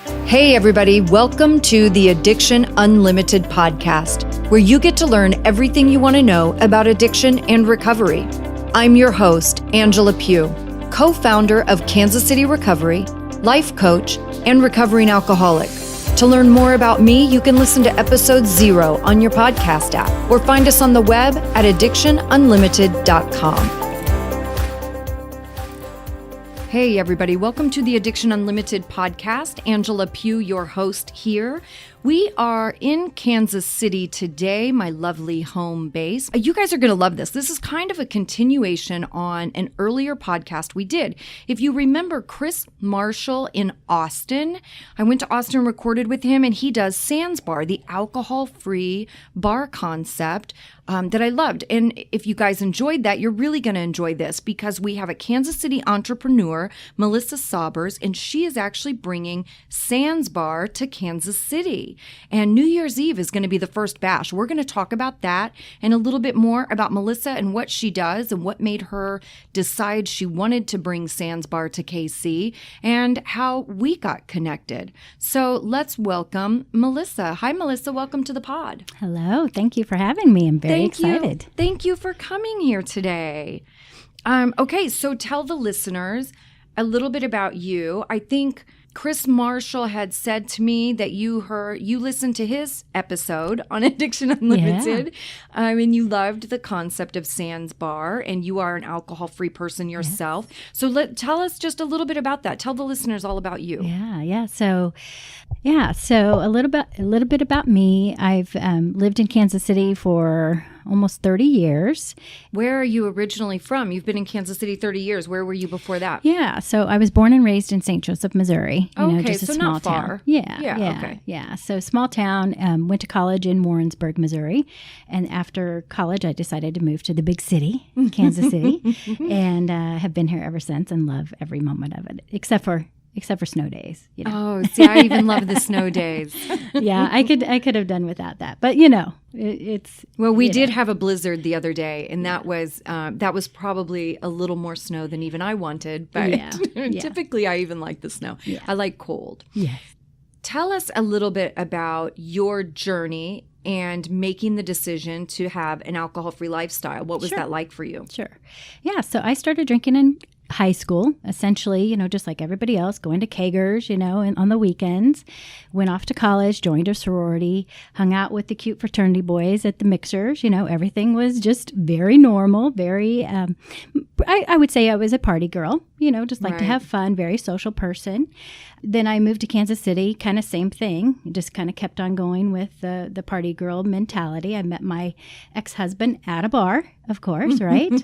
Hey everybody, welcome to the Addiction Unlimited podcast, where you get to learn everything you want to know about addiction and recovery. I'm your host, Angela Pugh, co-founder of Kansas City Recovery, life coach, and recovering alcoholic. To learn more about me, you can listen to episode 0 on your podcast app or find us on the web at addictionunlimited.com. Hey everybody, welcome to the Addiction Unlimited podcast. Angela Pugh, your host here. We are in Kansas City today, my lovely home base. You guys are going to love this. This is kind of a continuation on an earlier podcast we did. If you remember Chris Marshall in Austin, I went to Austin and recorded with him, and he does Sans Bar, the alcohol-free bar concept that I loved. And if you guys enjoyed that, you're really going to enjoy this because we have a Kansas City entrepreneur, Melissa Saubers, and she is actually bringing Sans Bar to Kansas City. And New Year's Eve is going to be the first bash. We're going to talk about that and a little bit more about Melissa and what she does and what made her decide she wanted to bring Sans Bar to KC and how we got connected. So let's welcome Melissa. Hi, Melissa. Welcome to the pod. Hello. Thank you for having me. I'm very excited. Thank you for coming here today. Okay, so tell the listeners a little bit about you. I think Chris Marshall had said to me that you listened to his episode on Addiction Unlimited, and you loved the concept of Sans Bar, and you are an alcohol-free person yourself. Yes. So tell us just a little bit about that. Tell the listeners all about you. So a little bit about me. I've lived in Kansas City for almost 30 years. Where are you originally from? You've been in Kansas City 30 years. Where were you before that? Yeah, so I was born and raised in St. Joseph, Missouri. Just a so small not town. Far. Yeah. So small town, went to college in Warrensburg, Missouri. And after college, I decided to move to the big city, Kansas City, and have been here ever since and love every moment of it, except for snow days. Oh, see, I even love the snow days. Yeah, I could have done without that, but it's. Well, we did have a blizzard the other day, and that was probably a little more snow than even I wanted. But typically, I even like the snow. Yeah. I like cold. Yes. Tell us a little bit about your journey and making the decision to have an alcohol-free lifestyle. What was that like for you? Sure. Yeah. So I started drinking in high school, essentially, just like everybody else, going to kegers, and on the weekends. Went off to college, joined a sorority, hung out with the cute fraternity boys at the mixers. Everything was just very normal, very, I would say I was a party girl, just like to have fun, very social person. Then I moved to Kansas City, kind of same thing, just kind of kept on going with the party girl mentality. I met my ex-husband at a bar, of course, right?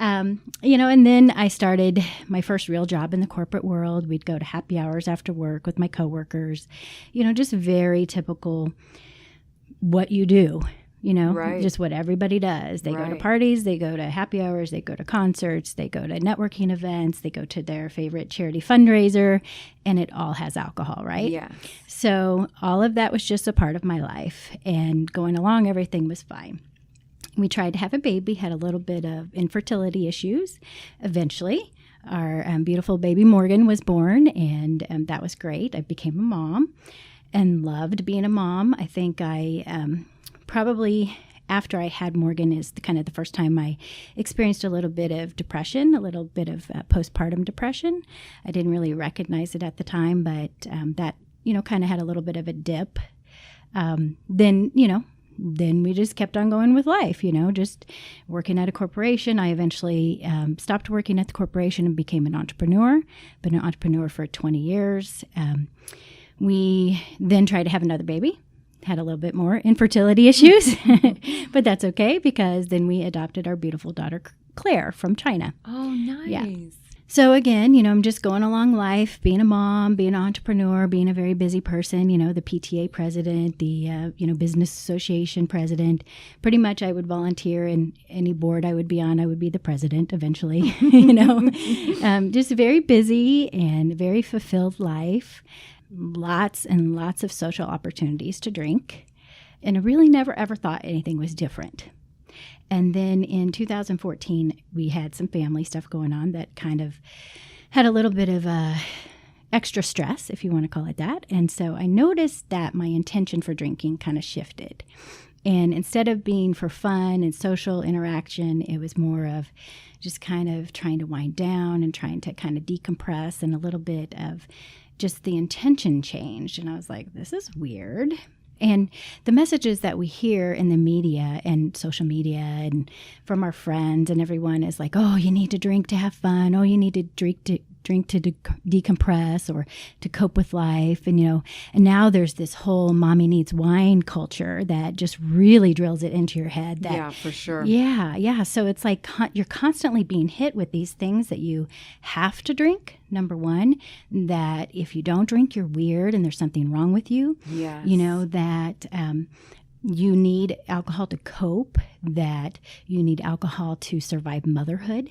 And then I started my first real job in the corporate world. We'd go to happy hours after work with my coworkers, just very typical what you do. Just what everybody does. They go to parties, they go to happy hours, they go to concerts, they go to networking events, they go to their favorite charity fundraiser, and it all has alcohol, right? Yeah. So all of that was just a part of my life, and going along, everything was fine. We tried to have a baby, had a little bit of infertility issues. Eventually, our beautiful baby Morgan was born, and that was great. I became a mom and loved being a mom. I think I probably after I had Morgan is kind of the first time I experienced a little bit of depression, a little bit of postpartum depression. I didn't really recognize it at the time, but that, kind of had a little bit of a dip. Then we just kept on going with life, just working at a corporation. I eventually stopped working at the corporation and became an entrepreneur. Been an entrepreneur for 20 years. We then tried to have another baby. Had a little bit more infertility issues, but that's okay because then we adopted our beautiful daughter, Claire, from China. Oh, nice. Yeah. So again, I'm just going along life, being a mom, being an entrepreneur, being a very busy person, the PTA president, the, business association president. Pretty much I would volunteer in any board I would be on. I would be the president eventually, just very busy and very fulfilled life. Lots and lots of social opportunities to drink. And I really never, ever thought anything was different. And then in 2014, we had some family stuff going on that kind of had a little bit of a extra stress, if you want to call it that. And so I noticed that my intention for drinking kind of shifted. And instead of being for fun and social interaction, it was more of just kind of trying to wind down and trying to kind of decompress, and a little bit of just the intention changed. And I was like, this is weird. And the messages that we hear in the media and social media and from our friends and everyone is like, oh, you need to drink to have fun. Oh, you need to drink to decompress or to cope with life. And, and now there's this whole mommy needs wine culture that just really drills it into your head. That, yeah, for sure. Yeah. So it's like you're constantly being hit with these things that you have to drink. Number one, that if you don't drink, you're weird and there's something wrong with you. Yes. That you need alcohol to cope, that you need alcohol to survive motherhood,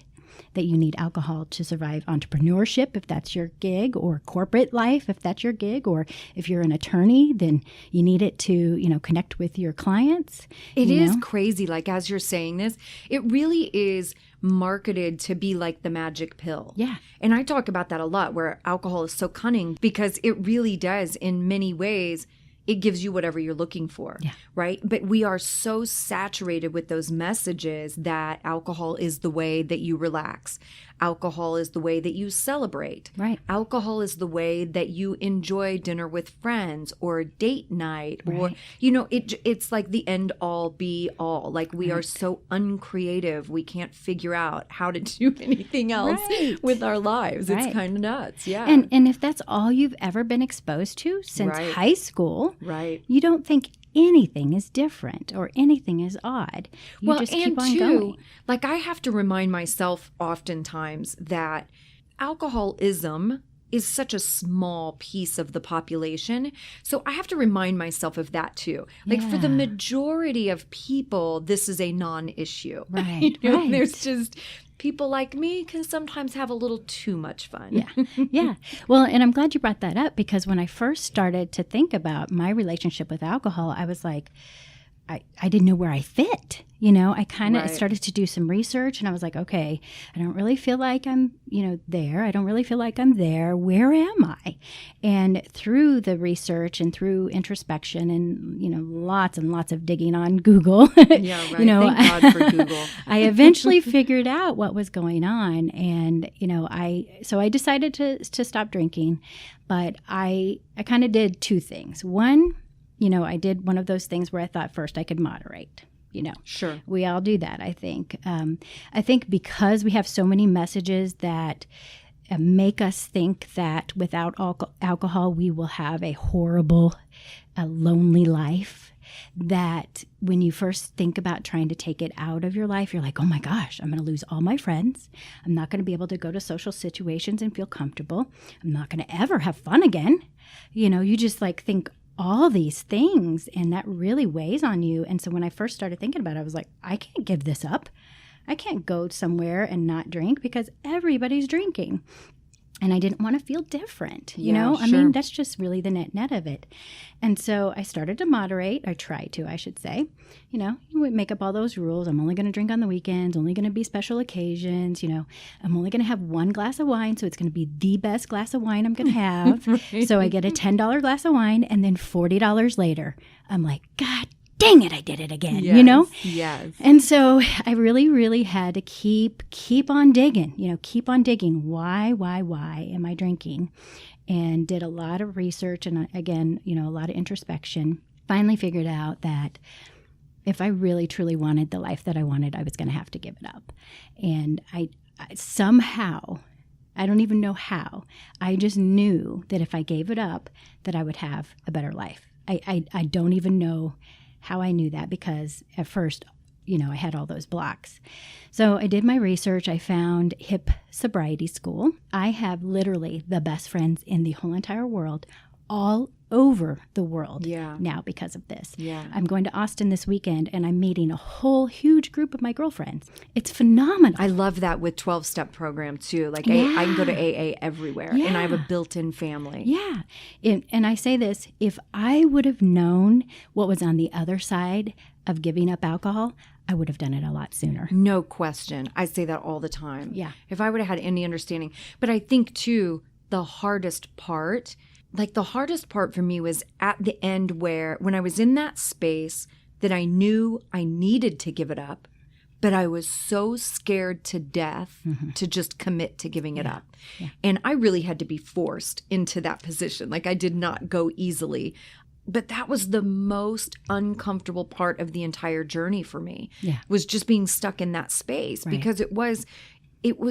that you need alcohol to survive entrepreneurship, if that's your gig, or corporate life, if that's your gig, or if you're an attorney, then you need it to, connect with your clients. It is crazy. Like, as you're saying this, it really is marketed to be like the magic pill. Yeah. And I talk about that a lot, where alcohol is so cunning, because it really does, in many ways, it gives you whatever you're looking for, right? But we are so saturated with those messages that alcohol is the way that you relax. Alcohol is the way that you celebrate. Right. Alcohol is the way that you enjoy dinner with friends or date night, or, it's like the end all be all. Like, we are so uncreative. We can't figure out how to do anything else with our lives. It's kind of nuts. Yeah. And if that's all you've ever been exposed to since high school, you don't think anything is different or anything is odd. You just keep on going. Like, I have to remind myself oftentimes that alcoholism is such a small piece of the population. So I have to remind myself of that too. Like, for the majority of people, this is a non-issue. Right. There's just people like me can sometimes have a little too much fun. Yeah. Well, and I'm glad you brought that up, because when I first started to think about my relationship with alcohol, I was like, I didn't know where I fit. I kind of started to do some research, and I was like, okay, I don't really feel like I'm, there. I don't really feel like I'm there. Where am I? And through the research and through introspection and, lots and lots of digging on Google, Thank God for Google. I eventually figured out what was going on. And, I decided to stop drinking, but I kind of did two things. One, I did one of those things where I thought first I could moderate. Sure. We all do that, I think. I think because we have so many messages that make us think that without alcohol we will have a horrible, lonely life, that when you first think about trying to take it out of your life, you're like, oh my gosh, I'm going to lose all my friends. I'm not going to be able to go to social situations and feel comfortable. I'm not going to ever have fun again. You just think all these things, and that really weighs on you. And so when I first started thinking about it, I was like, I can't give this up. I can't go somewhere and not drink because everybody's drinking. And I didn't want to feel different, you know? I mean, that's just really the net of it. And so I started to moderate. I tried to, I should say. You would make up all those rules. I'm only going to drink on the weekends, only going to be special occasions. I'm only going to have one glass of wine, so it's going to be the best glass of wine I'm going to have. So I get a $10 glass of wine, and then $40 later, I'm like, God dang it, I did it again, Yes. And so I really, really had to keep on digging, keep on digging. Why am I drinking? And did a lot of research and, again, a lot of introspection. Finally figured out that if I really, truly wanted the life that I wanted, I was going to have to give it up. And I somehow, I don't even know how, I just knew that if I gave it up, that I would have a better life. I don't even know how I knew that, because at first, I had all those blocks. So I did my research. I found HIP Sobriety School. I have literally the best friends in the whole entire world, all over the world now because of this. Yeah. I'm going to Austin this weekend, and I'm meeting a whole huge group of my girlfriends. It's phenomenal. I love that with 12-step program too. Like I can go to AA everywhere, and I have a built-in family. Yeah. And I say this, if I would have known what was on the other side of giving up alcohol, I would have done it a lot sooner. No question. I say that all the time. Yeah. If I would have had any understanding. But I think too, the hardest part. Like the hardest part for me was at the end where when I was in that space that I knew I needed to give it up, but I was so scared to death to just commit to giving it up. Yeah. And I really had to be forced into that position. Like I did not go easily. But that was the most uncomfortable part of the entire journey for me, was just being stuck in that space because it was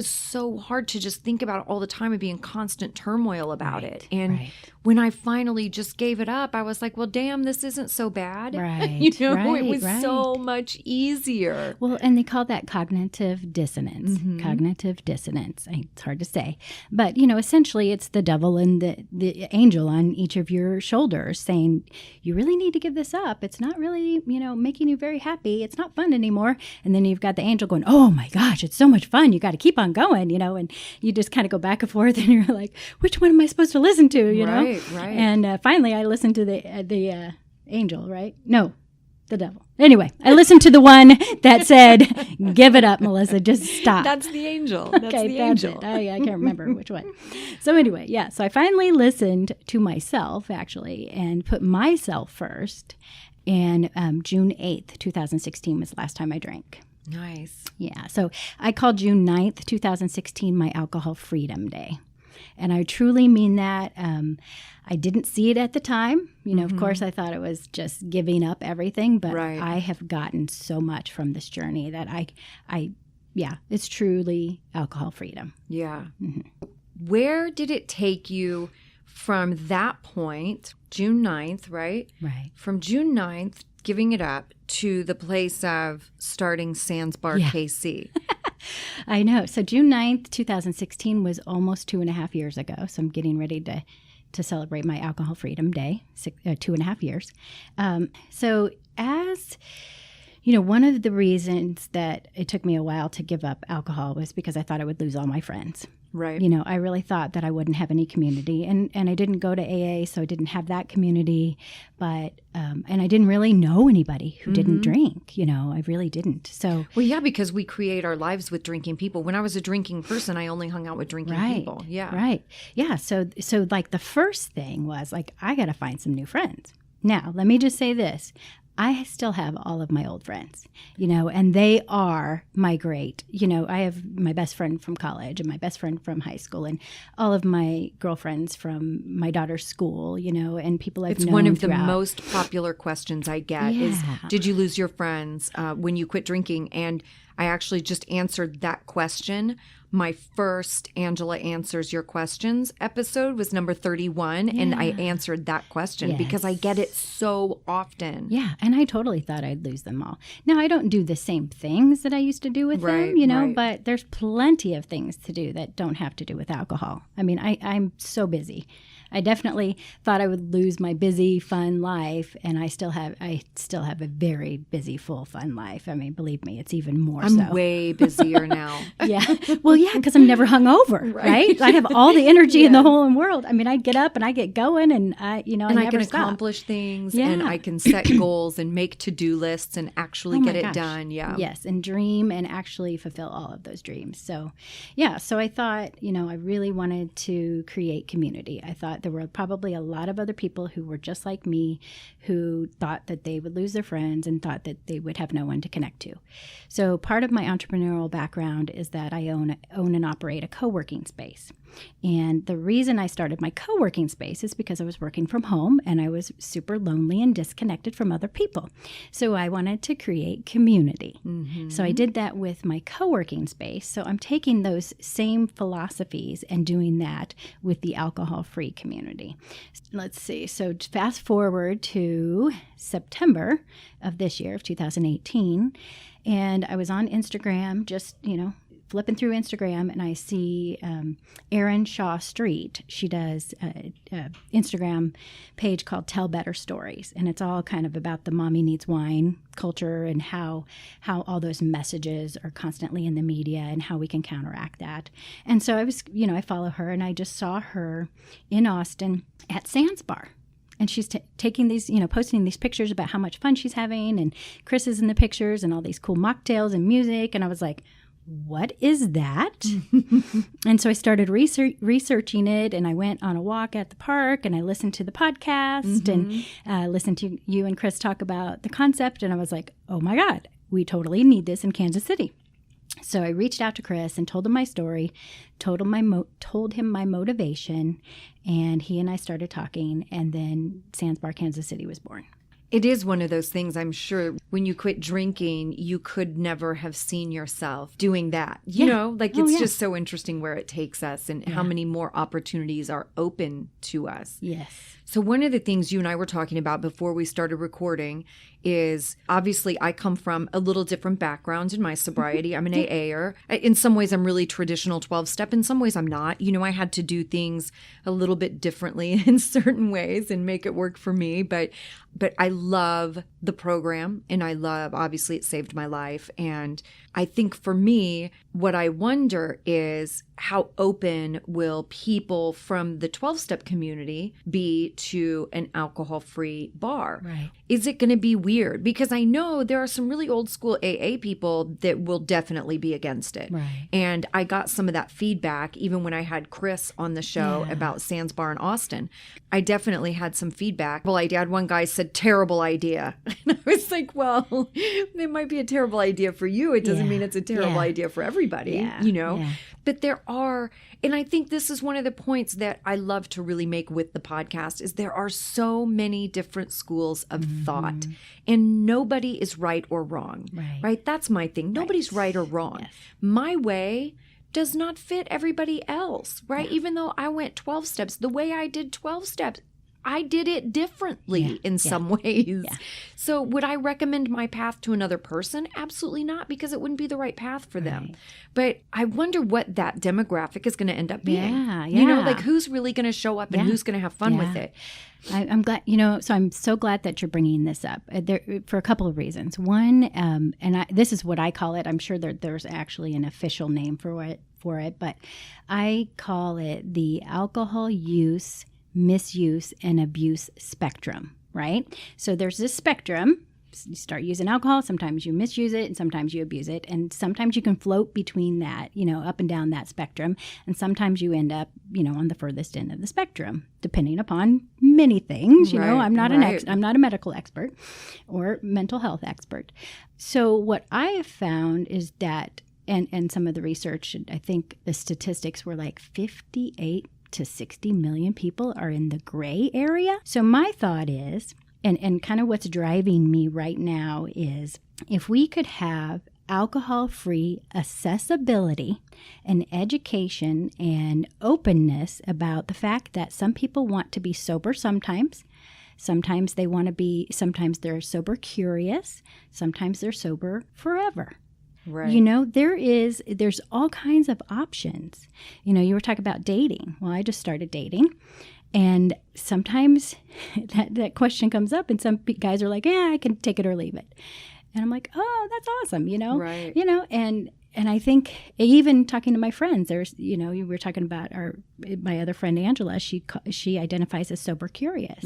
so hard to just think about it all the time and be in constant turmoil about it. And when I finally just gave it up, I was like, well, damn, this isn't so bad. It was so much easier. Well, and they call that cognitive dissonance. Cognitive dissonance. It's hard to say. But, essentially it's the devil and the angel on each of your shoulders saying, you really need to give this up. It's not really, making you very happy. It's not fun anymore. And then you've got the angel going, oh my gosh, it's so much fun. You got to keep on going, and you just kind of go back and forth and you're like, which one am I supposed to listen to, Right. And finally I listened to the angel, right? No, the devil. Anyway, I listened to the one that said, give it up, Melissa, just stop. That's the angel. That's the angel. I can't remember which one. So anyway, so I finally listened to myself actually and put myself first. And June 8th, 2016 was the last time I drank. Nice. Yeah. So I called June 9th, 2016 my alcohol freedom day. And I truly mean that. I didn't see it at the time. Of course, I thought it was just giving up everything. But I have gotten so much from this journey that it's truly alcohol freedom. Yeah. Where did it take you from that point, June 9th, right? Right. From June 9th, giving it up, to the place of starting Sans Bar KC? I know. So June 9th, 2016 was almost 2.5 years ago. So I'm getting ready to celebrate my alcohol freedom day, 2.5 years. So as one of the reasons that it took me a while to give up alcohol was because I thought I would lose all my friends. Right. I really thought that I wouldn't have any community, and I didn't go to AA, so I didn't have that community. But and I didn't really know anybody who didn't drink. I really didn't. So because we create our lives with drinking people. When I was a drinking person, I only hung out with drinking people. Yeah. Right. Yeah. So like the first thing was like I got to find some new friends. Now, let me just say this. I still have all of my old friends, and they are my great, I have my best friend from college and my best friend from high school and all of my girlfriends from my daughter's school, and people I've known. It's one of throughout. The most popular questions I get is, did you lose your friends when you quit drinking? And I actually just answered that question. My first Angela Answers Your Questions episode was number 31, and I answered that question because I get it so often. Yeah, and I totally thought I'd lose them all. Now, I don't do the same things that I used to do with them, but there's plenty of things to do that don't have to do with alcohol. I mean, I'm so busy. I definitely thought I would lose my busy, fun life, and I still have a very busy, full, fun life. I mean, believe me, it's even more so. I'm way busier now. Well, because I'm never hungover, right? I have all the energy in the whole world. I mean, I get up and I get going, and I can accomplish things, and I can set goals and make to-do lists and actually get it done. Yeah. Yes, and dream and actually fulfill all of those dreams. So, so I thought, I really wanted to create community. I thought there were probably a lot of other people who were just like me, who thought that they would lose their friends and thought that they would have no one to connect to. So part of my entrepreneurial background is that I own and operate a co-working space. And the reason I started my co-working space is because I was working from home and I was super lonely and disconnected from other people. So I wanted to create community. So I did that with my co-working space. So I'm taking those same philosophies and doing that with the alcohol-free community. Let's see. So fast forward to September of this year, of 2018, and I was on Instagram just, flipping through Instagram, and I see Erin Shaw Street. She does an Instagram page called Tell Better Stories, and it's all kind of about the mommy needs wine culture and how all those messages are constantly in the media and how we can counteract that. And so I was, I follow her, and I just saw her in Austin at Sans Bar. And she's taking these, posting these pictures about how much fun she's having, and Chris is in the pictures and all these cool mocktails and music. And I was like, what is that? And so I started researching it, and I went on a walk at the park, and I listened to the podcast and listened to you and Chris talk about the concept. And I was like, oh my God, we totally need this in Kansas City. So I reached out to Chris and told him my story, told him my motivation, and he and I started talking, and then Sands Bar Kansas City was born. It is one of those things, I'm sure, when you quit drinking, you could never have seen yourself doing that. You know, like it's just so interesting where it takes us and how many more opportunities are open to us. Yes. So one of the things you and I were talking about before we started recording is obviously I come from a little different background in my sobriety. I'm an AA'er. In some ways, I'm really traditional 12-step. In some ways, I'm not. You know, I had to do things a little bit differently in certain ways and make it work for me. But I love the program, and I love, obviously, it saved my life. And I think for me, what I wonder is how open will people from the 12-step community be to an alcohol-free bar? Right. Is it going to be weird? Because I know there are some really old school AA people that will definitely be against it. Right. And I got some of that feedback even when I had Chris on the show about Sands Bar in Austin. I definitely had some feedback. Well, I had one guy said, terrible idea. And I was like, well, it might be a terrible idea for you. It doesn't mean it's a terrible idea for everybody, you know? Yeah. But there are, and I think this is one of the points that I love to really make with the podcast, is there are so many different schools of thought, and nobody is right or wrong, right? That's my thing. Nobody's right or wrong. Yes. My way does not fit everybody else, right? Yeah. Even though I went 12 steps, the way I did 12 steps, I did it differently in some ways. Yeah. So would I recommend my path to another person? Absolutely not, because it wouldn't be the right path for them. But I wonder what that demographic is going to end up being. You know, like who's really going to show up and who's going to have fun with it. I'm glad, you know, so I'm so glad that you're bringing this up for a couple of reasons. One, this is what I call it. I'm sure there's actually an official name for it, but I call it the alcohol use, misuse, and abuse spectrum, right? So there's this spectrum. You start using alcohol, sometimes you misuse it, and sometimes you abuse it. And sometimes you can float between that, you know, up and down that spectrum. And sometimes you end up, you know, on the furthest end of the spectrum, depending upon many things. You know, I'm not I'm not a medical expert or mental health expert. So what I have found is that, and some of the research, I think the statistics were like 58 to 60 million people are in the gray area. So my thought is, and kind of what's driving me right now is, if we could have alcohol-free accessibility and education and openness about the fact that some people want to be sober sometimes they want to be, sometimes they're sober curious, sometimes they're sober forever. Right. You know, there's all kinds of options. You know, you were talking about dating. Well, I just started dating. And sometimes that question comes up, and some guys are like, yeah, I can take it or leave it. And I'm like, oh, that's awesome, you know? Right. You know, and I think even talking to my friends, there's, you know, we were talking about my other friend, Angela, she identifies as sober curious.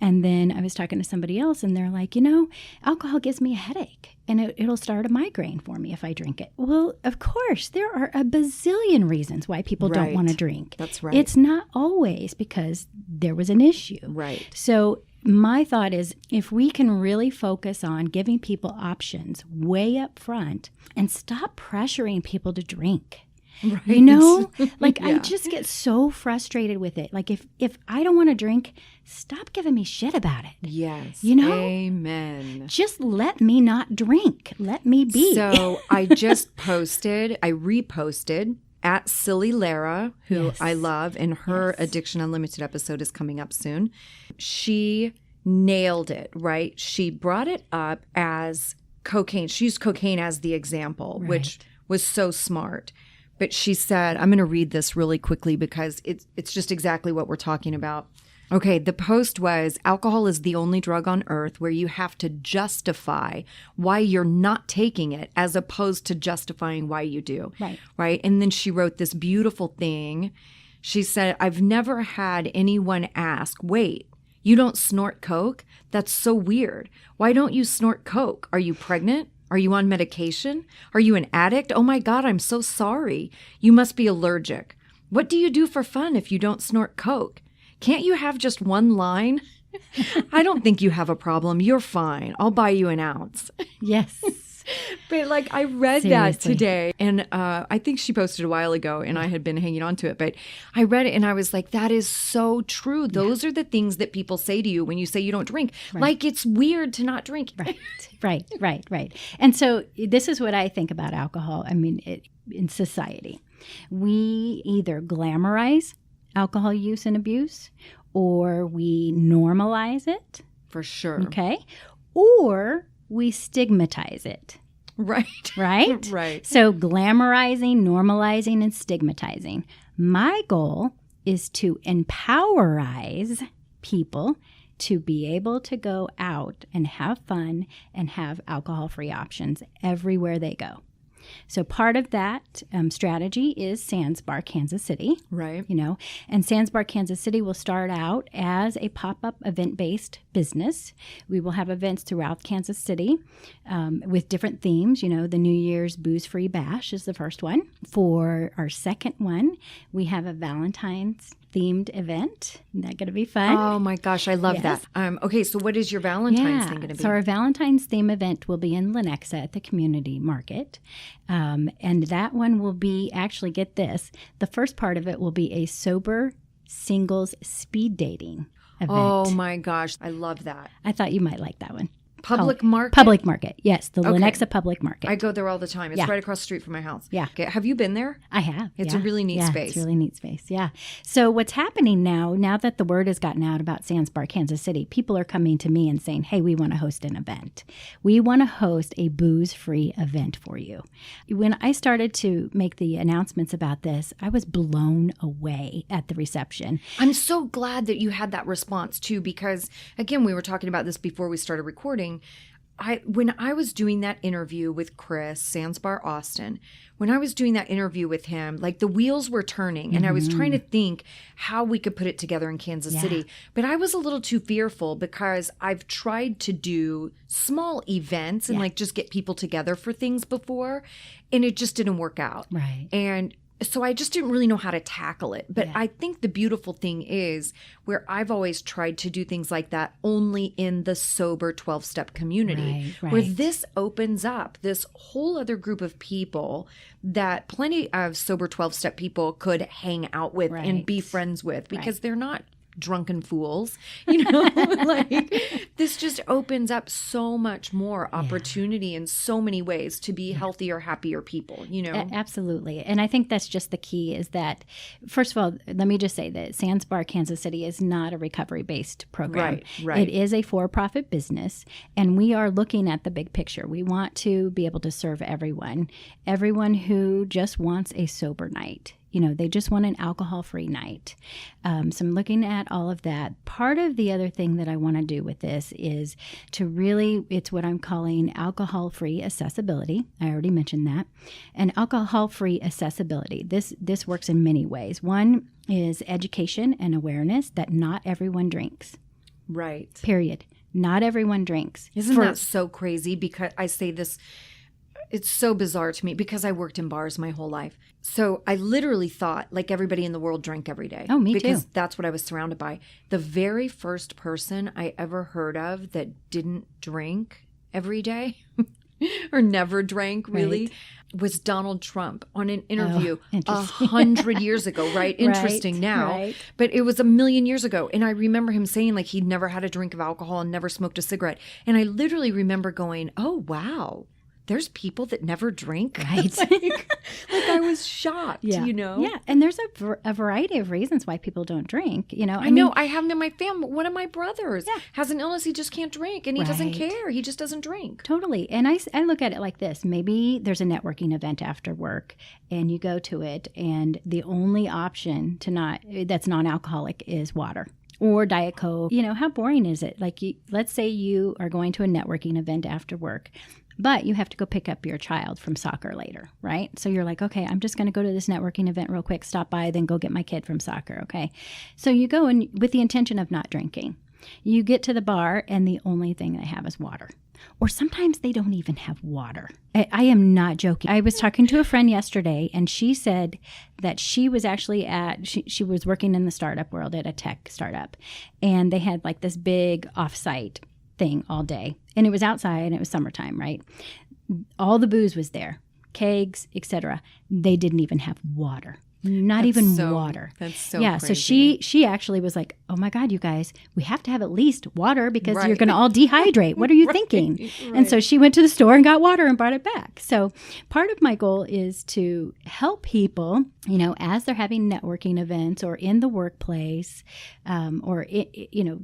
And then I was talking to somebody else, and they're like, you know, alcohol gives me a headache, and it'll start a migraine for me if I drink it. Well, of course, there are a bazillion reasons why people don't want to drink. That's right. It's not always because there was an issue. Right. So my thought is, if we can really focus on giving people options way up front and stop pressuring people to drink. Right. You know, like I just get so frustrated with it. Like if I don't want to drink, stop giving me shit about it. Yes. You know? Amen. Just let me not drink. Let me be. So I just reposted at Silly Lara, who I love, and her Addiction Unlimited episode is coming up soon. She nailed it, right? She brought it up as cocaine. She used cocaine as the example, which was so smart. But she said, I'm going to read this really quickly because it's just exactly what we're talking about. Okay, the post was, alcohol is the only drug on earth where you have to justify why you're not taking it as opposed to justifying why you do. Right? And then she wrote this beautiful thing. She said, I've never had anyone ask, wait, you don't snort coke? That's so weird. Why don't you snort coke? Are you pregnant? Are you on medication? Are you an addict? Oh my God, I'm so sorry. You must be allergic. What do you do for fun if you don't snort Coke? Can't you have just one line? I don't think you have a problem. You're fine. I'll buy you an ounce. Yes. But like I read Seriously. that today, and I think she posted a while ago, and I had been hanging on to it. But I read it, and I was like, "That is so true. Those are the things that people say to you when you say you don't drink. Right. Like it's weird to not drink." Right. And so this is what I think about alcohol. I mean, in society, we either glamorize alcohol use and abuse, or we normalize it. For sure. Okay, or we stigmatize it. Right. Right? Right. So glamorizing, normalizing, and stigmatizing. My goal is to empowerize people to be able to go out and have fun and have alcohol-free options everywhere they go. So part of that strategy is Sands Bar Kansas City. Right. And Sands Bar Kansas City will start out as a pop-up event-based business. We will have events throughout Kansas City with different themes. The New Year's Booze-Free Bash is the first one. For our second one, we have a Valentine's themed event. Isn't that going to be fun? Oh my gosh, I love that. Okay, so what is your Valentine's thing going to be? So our Valentine's theme event will be in Lenexa at the community market. And that one will be, actually get this, the first part of it will be a sober singles speed dating event. Oh my gosh, I love that. I thought you might like that one. Public market? Public market, yes. The Lenexa Public Market. I go there all the time. It's right across the street from my house. Yeah. Okay. Have you been there? I have. It's a really neat space. It's a really neat space, yeah. So what's happening now that the word has gotten out about Sands Bar Kansas City, people are coming to me and saying, hey, we want to host an event. We want to host a booze-free event for you. When I started to make the announcements about this, I was blown away at the reception. I'm so glad that you had that response too, because again, we were talking about this before we started recording. When I was doing that interview with Chris, Sands Bar Austin, when I was doing that interview with him, like the wheels were turning and I was trying to think how we could put it together in Kansas City. But I was a little too fearful because I've tried to do small events and like just get people together for things before, and it just didn't work out. Right. And so I just didn't really know how to tackle it. But I think the beautiful thing is where I've always tried to do things like that only in the sober 12-step community, Right. where this opens up this whole other group of people that plenty of sober 12-step people could hang out with and be friends with, because they're not drunken fools, like this just opens up so much more opportunity in so many ways to be healthier, happier people, Absolutely. And I think that's just the key, is that, first of all, let me just say that Sands Bar Kansas City is not a recovery-based program. Right. It is a for-profit business, and we are looking at the big picture. We want to be able to serve everyone who just wants a sober night. They just want an alcohol-free night. So I'm looking at all of that. Part of the other thing that I want to do with this is to really, it's what I'm calling alcohol-free accessibility. I already mentioned that. And alcohol-free accessibility, this works in many ways. One is education and awareness that not everyone drinks. Right. Period. Not everyone drinks. Isn't that so crazy? Because I say this, it's so bizarre to me because I worked in bars my whole life. So I literally thought like everybody in the world drank every day. Oh, me too. Because that's what I was surrounded by. The very first person I ever heard of that didn't drink every day or never drank really was Donald Trump on an interview 100 years ago, right? Interesting now. But it was a million years ago. And I remember him saying like he'd never had a drink of alcohol and never smoked a cigarette. And I literally remember going, oh, wow. There's people that never drink. Right. like I was shocked, Yeah, and there's a variety of reasons why people don't drink, I know. mean, I have them in my family. One of my brothers has an illness. He just can't drink, and he doesn't Right. care. He just doesn't drink. Totally. And I look at it like this. Maybe there's a networking event after work, and you go to it, and the only option that's non-alcoholic is water. Or Diet Coke. How boring is it? Like, let's say you are going to a networking event after work, but you have to go pick up your child from soccer later, right? So you're like, okay, I'm just going to go to this networking event real quick, stop by, then go get my kid from soccer, okay? So you go with the intention of not drinking. You get to the bar and the only thing they have is water. Or sometimes they don't even have water. I am not joking. I was talking to a friend yesterday, and she said that she was actually she was working in the startup world at a tech startup, and they had like this big offsite thing all day. And it was outside, and it was summertime, right? All the booze was there, kegs, etc. They didn't even have water. Not even water. That's so yeah. crazy. So she actually was like, "Oh my God, you guys, we have to have at least water because you're going to all dehydrate. What are you thinking?" Right. And so she went to the store and got water and brought it back. So part of my goal is to help people, as they're having networking events or in the workplace, or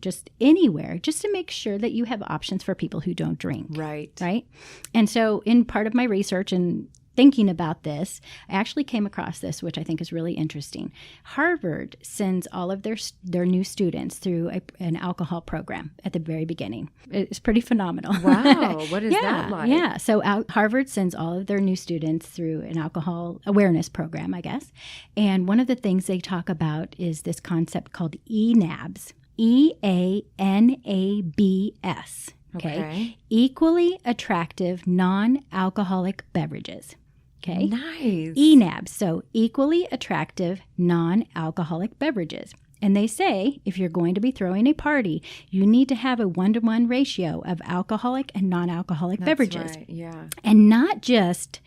just anywhere, just to make sure that you have options for people who don't drink. Right. Right. And so in part of my research and thinking about this, I actually came across this, which I think is really interesting. Harvard sends all of their new students through an alcohol program at the very beginning. It's pretty phenomenal. Wow. What is that like? Yeah. So Harvard sends all of their new students through an alcohol awareness program, I guess. And one of the things they talk about is this concept called ENABS. EANABS. Okay. Equally attractive non-alcoholic beverages. Okay. Nice. ENABs, so equally attractive non-alcoholic beverages. And they say if you're going to be throwing a party, you need to have a 1-to-1 ratio of alcoholic and non-alcoholic beverages. Right. Yeah. And not just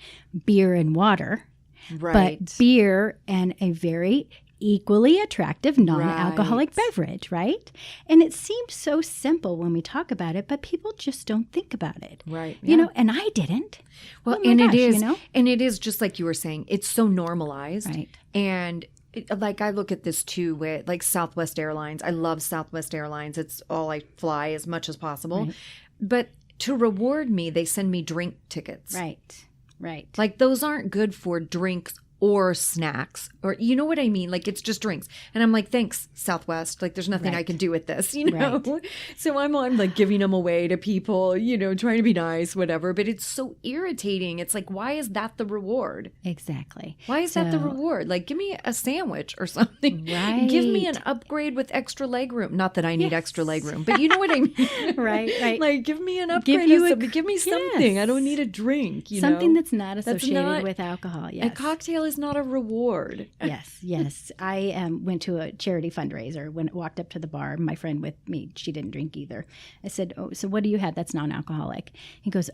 beer and water, Right. but beer and a very equally attractive non-alcoholic beverage, right? And it seems so simple when we talk about it, but people just don't think about it. Right. And I didn't. Well, and it is just like you were saying, it's so normalized. Right. And like I look at this too with like Southwest Airlines. I love Southwest Airlines. It's all I fly as much as possible. Right. But to reward me, they send me drink tickets. Right. Right. Like those aren't good for drinks or snacks, or you know what I mean? Like it's just drinks. And I'm like, thanks, Southwest. Like there's nothing I can do with this, Right. So I'm like giving them away to people, trying to be nice, whatever. But it's so irritating. It's like, why is that the reward? Exactly. Why is that the reward? Like, give me a sandwich or something. Right. Give me an upgrade with extra leg room. Not that I need extra leg room, but you know what I mean? Right. Like, give me an upgrade. Give me something. I don't need a drink. Something that's not associated with alcohol. Yes. A cocktail is not a reward. Yes. I went to a charity fundraiser. Walked up to the bar, my friend with me, she didn't drink either. I said, "Oh, so what do you have that's non-alcoholic?" He goes,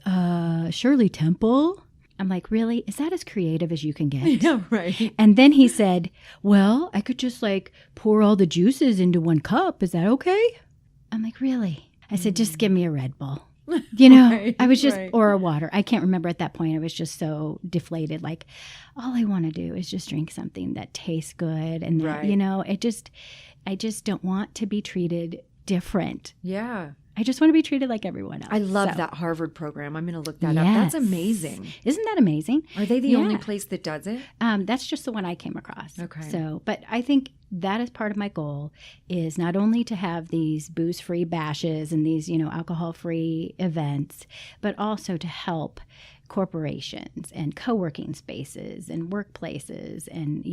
Shirley Temple. I'm like, really? Is that as creative as you can get? Yeah, right. And then he said, well, I could just pour all the juices into one cup. Is that okay? I'm like, really? I said, just give me a Red Bull. Right, I was just, or a water. I can't remember at that point. I was just so deflated. Like, all I want to do is just drink something that tastes good. And, I just don't want to be treated different. Yeah. I just want to be treated like everyone else. I love that Harvard program. I'm going to look that up. That's amazing. Isn't that amazing? Are they the only place that does it? That's just the one I came across. Okay. So, but I think that is part of my goal is not only to have these booze-free bashes and these, alcohol-free events, but also to help corporations and co-working spaces and workplaces and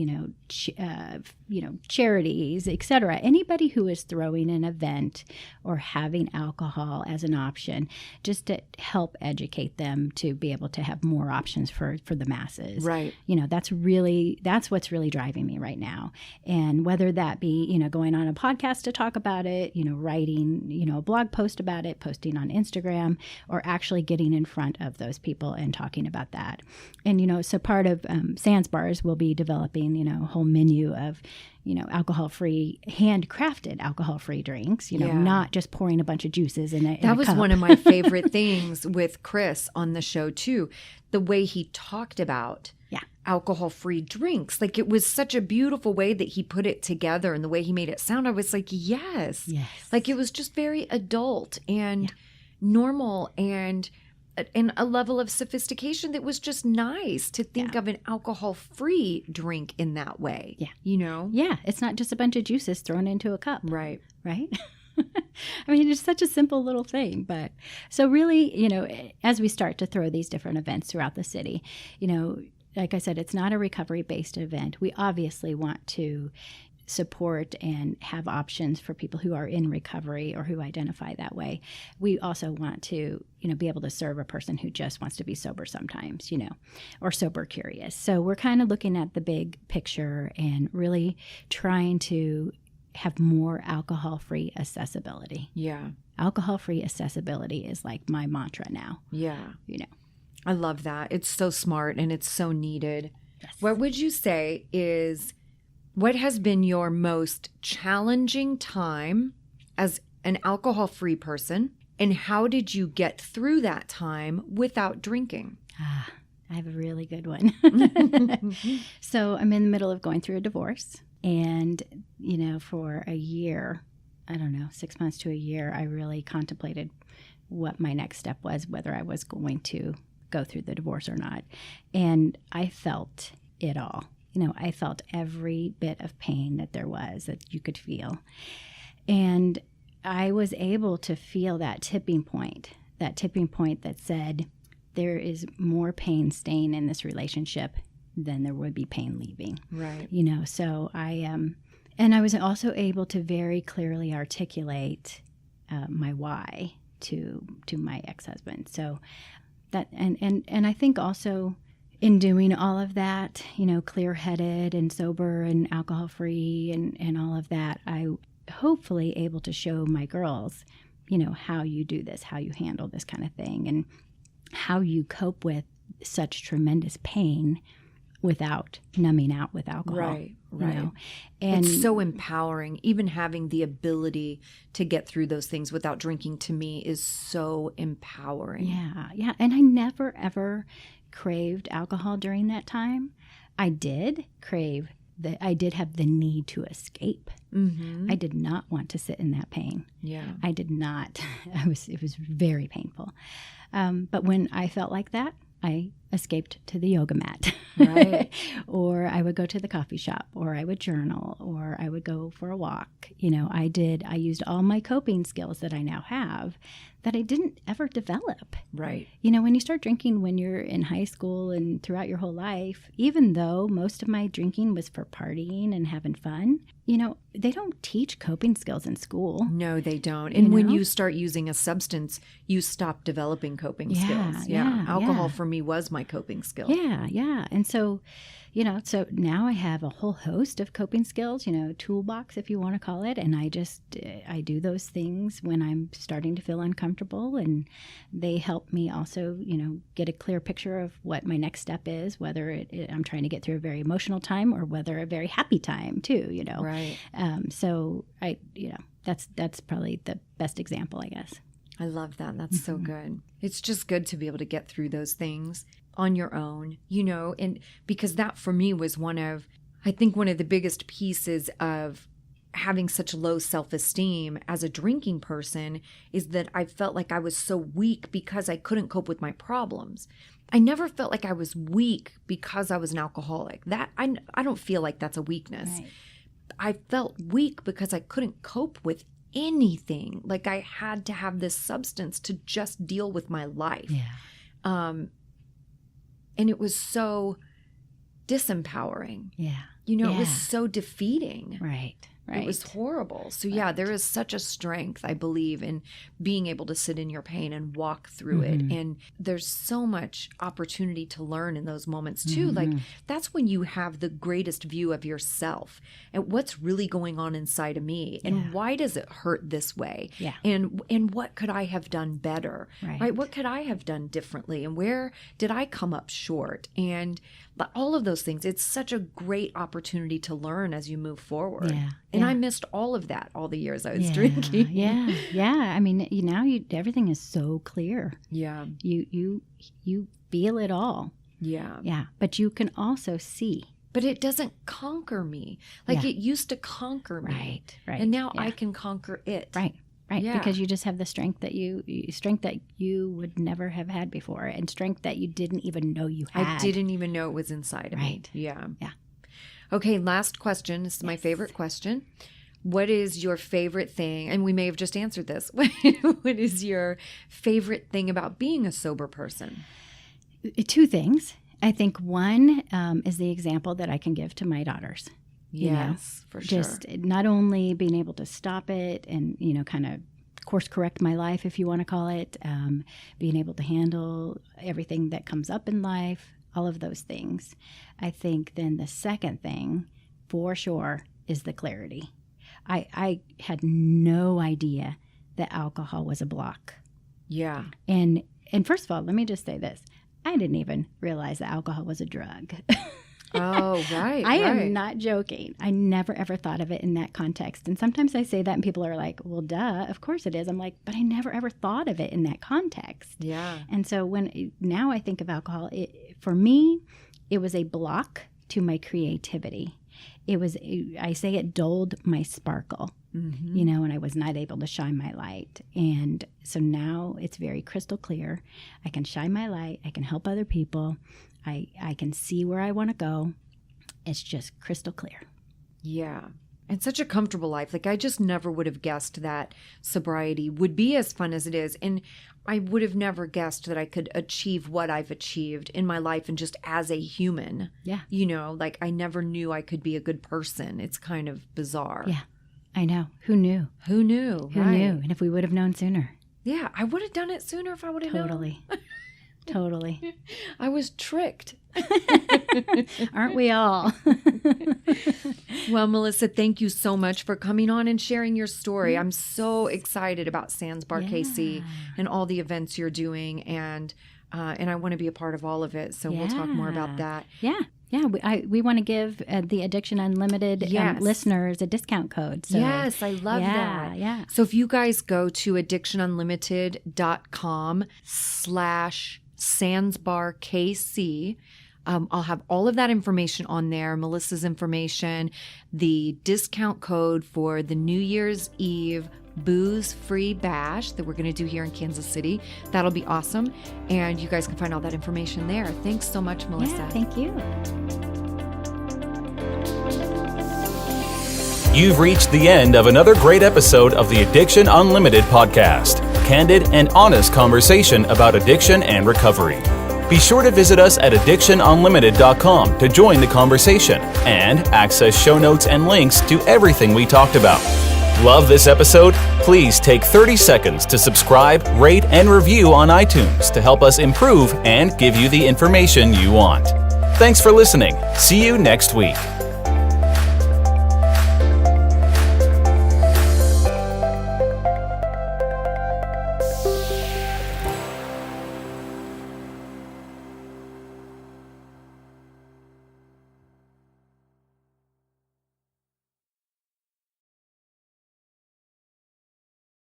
charities, etc. Anybody who is throwing an event or having alcohol as an option, just to help educate them to be able to have more options for the masses. Right. That's what's really driving me right now. And whether that be going on a podcast to talk about it, writing a blog post about it, posting on Instagram, or actually getting in front of those people and talking about that. And, so part of Sans Bars will be developing, a whole menu of, alcohol-free, handcrafted alcohol-free drinks, not just pouring a bunch of juices in a That was cup. one of my favorite things with Chris on the show, too. The way he talked about alcohol-free drinks. Like, it was such a beautiful way that he put it together and the way he made it sound. I was like, yes. Like, it was just very adult and normal and a level of sophistication that was just nice to think of an alcohol-free drink in that way. Yeah. Yeah. It's not just a bunch of juices thrown into a cup. Right. Right? I mean, it's such a simple little thing. But so really, as we start to throw these different events throughout the city, like I said, it's not a recovery-based event. We obviously want to support and have options for people who are in recovery or who identify that way. We also want to, be able to serve a person who just wants to be sober sometimes, or sober curious. So we're kind of looking at the big picture and really trying to have more alcohol-free accessibility. Yeah. Alcohol-free accessibility is like my mantra now. Yeah. I love that. It's so smart and it's so needed. Yes. What would you say is what has been your most challenging time as an alcohol-free person, and how did you get through that time without drinking? I have a really good one. So I'm in the middle of going through a divorce, and, for a year, 6 months to a year, I really contemplated what my next step was, whether I was going to go through the divorce or not. And I felt it all. I felt every bit of pain that there was, that you could feel. And I was able to feel that tipping point that said, there is more pain staying in this relationship than there would be pain leaving. Right. So and I was also able to very clearly articulate my why to my ex-husband. So that, and I think also in doing all of that, clear-headed and sober and alcohol-free and all of that, I hopefully able to show my girls, how you do this, how you handle this kind of thing, and how you cope with such tremendous pain without numbing out with alcohol. Right. And it's so empowering. Even having the ability to get through those things without drinking, to me, is so empowering. Yeah. And I never, ever craved alcohol during that time. I did have the need to escape. Mm-hmm. I did not want to sit in that pain. Yeah. I did not. It was very painful. But when I felt like that, I escaped to the yoga mat. Right. Or I would go to the coffee shop, or I would journal, or I would go for a walk. I used all my coping skills that I now have that I didn't ever develop. Right. When you start drinking when you're in high school and throughout your whole life, even though most of my drinking was for partying and having fun, they don't teach coping skills in school. No, they don't. And when you start using a substance, you stop developing coping skills. Yeah. Alcohol for me was my coping skill. Yeah. And so, so now I have a whole host of coping skills, toolbox, if you want to call it. And I do those things when I'm starting to feel uncomfortable. And they help me also, get a clear picture of what my next step is, whether I'm trying to get through a very emotional time or whether a very happy time too, Right. So that's probably the best example, I guess. I love that. That's so good. It's just good to be able to get through those things on your own, and because that for me was one of the biggest pieces of having such low self-esteem as a drinking person is that I felt like I was so weak because I couldn't cope with my problems. I never felt like I was weak because I was an alcoholic. That I don't feel like that's a weakness. Right. I felt weak because I couldn't cope with anything. Like I had to have this substance to just deal with my life. Yeah. And it was so disempowering. Yeah. It was so defeating. Right. It was horrible. So there is such a strength, I believe, in being able to sit in your pain and walk through it. And there's so much opportunity to learn in those moments too. Like that's when you have the greatest view of yourself and what's really going on inside of me and why does it hurt this way? Yeah. And what could I have done better? Right. What could I have done differently? And where did I come up short? And all of those things, it's such a great opportunity to learn as you move forward. Yeah. And I missed all of that all the years I was drinking. Yeah. I mean, now everything is so clear. Yeah. You feel it all. Yeah. Yeah. But you can also see. But it doesn't conquer me. Like it used to conquer me. Right. And now I can conquer it. Right. Yeah. Because you just have the strength that you would never have had before, and strength that you didn't even know you had. I didn't even know it was inside of me. Yeah. Okay, last question. This is my favorite question. What is your favorite thing? And we may have just answered this. What is your favorite thing about being a sober person? Two things. I think one is the example that I can give to my daughters. Yes, for sure. Just not only being able to stop it and, kind of course correct my life, if you want to call it, being able to handle everything that comes up in life, all of those things. I think then the second thing, for sure, is the clarity. I had no idea that alcohol was a block. Yeah. And first of all, let me just say this. I didn't even realize that alcohol was a drug. Oh, right. I am not joking. I never, ever thought of it in that context. And sometimes I say that and people are like, well, duh, of course it is. I'm like, but I never, ever thought of it in that context. Yeah. And so now I think of alcohol, for me, it was a block to my creativity. I say it dulled my sparkle, and I was not able to shine my light. And so now it's very crystal clear. I can shine my light. I can help other people. I can see where I want to go. It's just crystal clear. Yeah. And such a comfortable life. Like, I just never would have guessed that sobriety would be as fun as it is. And I would have never guessed that I could achieve what I've achieved in my life and just as a human. Yeah. Like, I never knew I could be a good person. It's kind of bizarre. Yeah, I know. Who knew? Who knew? Who knew? And if we would have known sooner. Yeah, I would have done it sooner if I would have known. Totally. I was tricked. Aren't we all? Well, Melissa, thank you so much for coming on and sharing your story. I'm so excited about Sans Bar KC and all the events you're doing, and I want to be a part of all of it. So we'll talk more about that. Yeah. We want to give the Addiction Unlimited listeners a discount code. So. Yes, I love that. Yeah. So if you guys go to addictionunlimited.com/SansBarKC, I'll have all of that information on there, Melissa's information, the discount code for the New Year's Eve booze-free bash that we're going to do here in Kansas City. That'll be awesome. And you guys can find all that information there. Thanks so much, Melissa. Yeah, thank you. You've reached the end of another great episode of the Addiction Unlimited podcast. Candid and honest conversation about addiction and recovery. Be sure to visit us at addictionunlimited.com to join the conversation and access show notes and links to everything we talked about. Love this episode? Please take 30 seconds to subscribe, rate, and review on iTunes to help us improve and give you the information you want. Thanks for listening. See you next week.